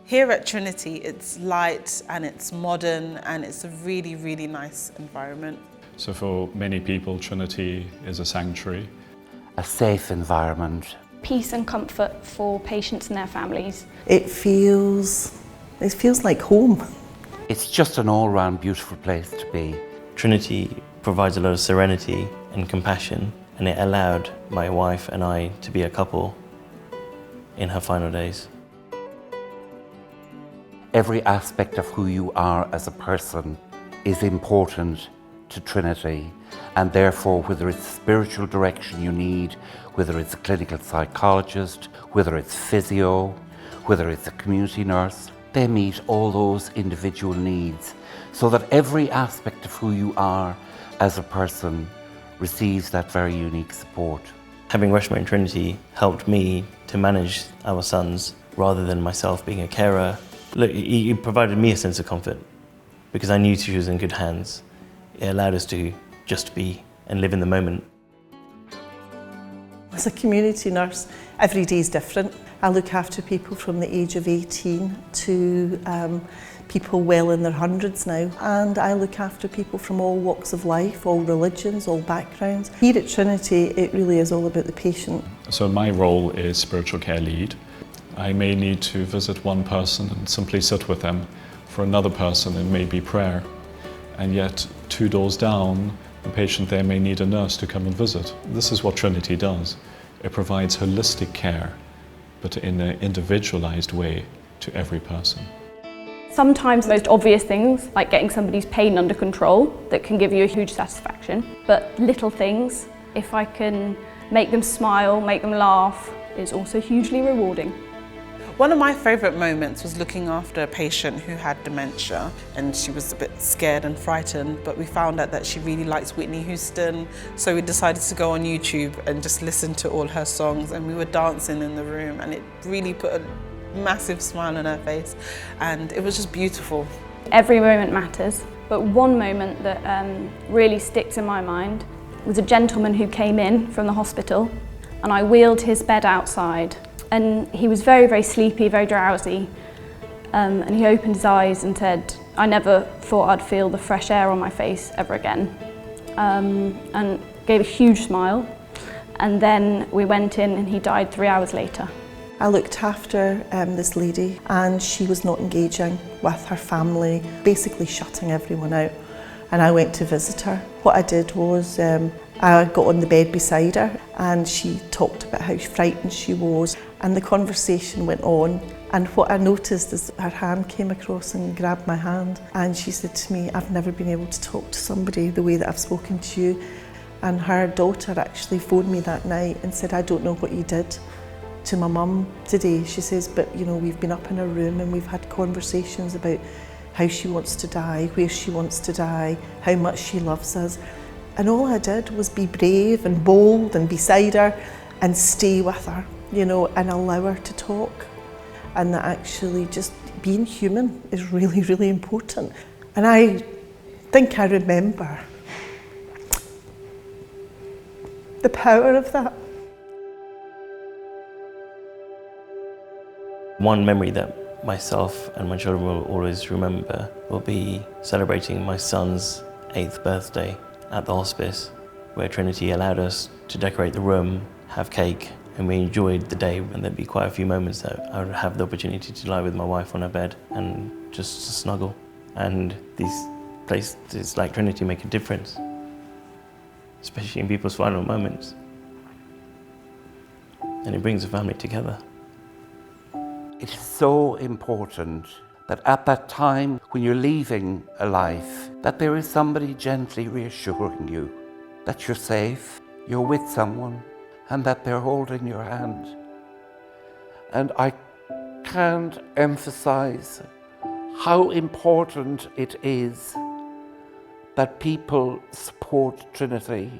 Here at Trinity, it's light and it's modern and it's a really, really nice environment. So for many people, Trinity is a sanctuary. A safe environment. Peace and comfort for patients and their families. It feels like home. It's just an all-round beautiful place to be. Trinity provides a lot of serenity and compassion, and it allowed my wife and I to be a couple in her final days. Every aspect of who you are as a person is important to Trinity, and therefore whether it's spiritual direction you need, whether it's a clinical psychologist, whether it's physio, whether it's a community nurse, they meet all those individual needs so that every aspect of who you are as a person receives that very unique support. Having Rushmore in Trinity helped me to manage our sons rather than myself being a carer. Look, he provided me a sense of comfort because I knew she was in good hands. It allowed us to just be and live in the moment. As a community nurse, every day is different. I look after people from the age of 18 to people well in their hundreds now. And I look after people from all walks of life, all religions, all backgrounds. Here at Trinity, it really is all about the patient. So my role is spiritual care lead. I may need to visit one person and simply sit with them. For another person, it may be prayer. And yet, 2 doors down, the patient there may need a nurse to come and visit. This is what Trinity does. It provides holistic care, but in an individualized way to every person. Sometimes the most obvious things, like getting somebody's pain under control, that can give you a huge satisfaction. But little things, if I can make them smile, make them laugh, is also hugely rewarding. One of my favourite moments was looking after a patient who had dementia, and she was a bit scared and frightened, but we found out that she really likes Whitney Houston, so we decided to go on YouTube and just listen to all her songs, and we were dancing in the room, and it really put a massive smile on her face, and it was just beautiful. Every moment matters, but one moment that really sticks in my mind was a gentleman who came in from the hospital, and I wheeled his bed outside. And he was very, very sleepy, very drowsy. And he opened his eyes and said, "I never thought I'd feel the fresh air on my face ever again." And gave a huge smile. And then we went in and he died 3 hours later. I looked after this lady, and she was not engaging with her family, basically shutting everyone out. And I went to visit her. What I did was I got on the bed beside her, and she talked about how frightened she was, and the conversation went on. And what I noticed is her hand came across and grabbed my hand, and she said to me, "I've never been able to talk to somebody the way that I've spoken to you." And her daughter actually phoned me that night and said, "I don't know what you did to my mum today." She says, "But you know, we've been up in her room and we've had conversations about how she wants to die, where she wants to die, how much she loves us." And all I did was be brave and bold and beside her and stay with her, you know, and allow her to talk. And that actually just being human is really, really important. And I think I remember the power of that. One memory that myself and my children will always remember will be celebrating my son's 8th birthday at the hospice, where Trinity allowed us to decorate the room, have cake, and we enjoyed the day. And there'd be quite a few moments that I would have the opportunity to lie with my wife on her bed and just to snuggle. And these places like Trinity make a difference, especially in people's final moments. And it brings the family together. It is so important that at that time when you're leaving a life, that there is somebody gently reassuring you that you're safe, you're with someone, and that they're holding your hand. And I can't emphasize how important it is that people support Trinity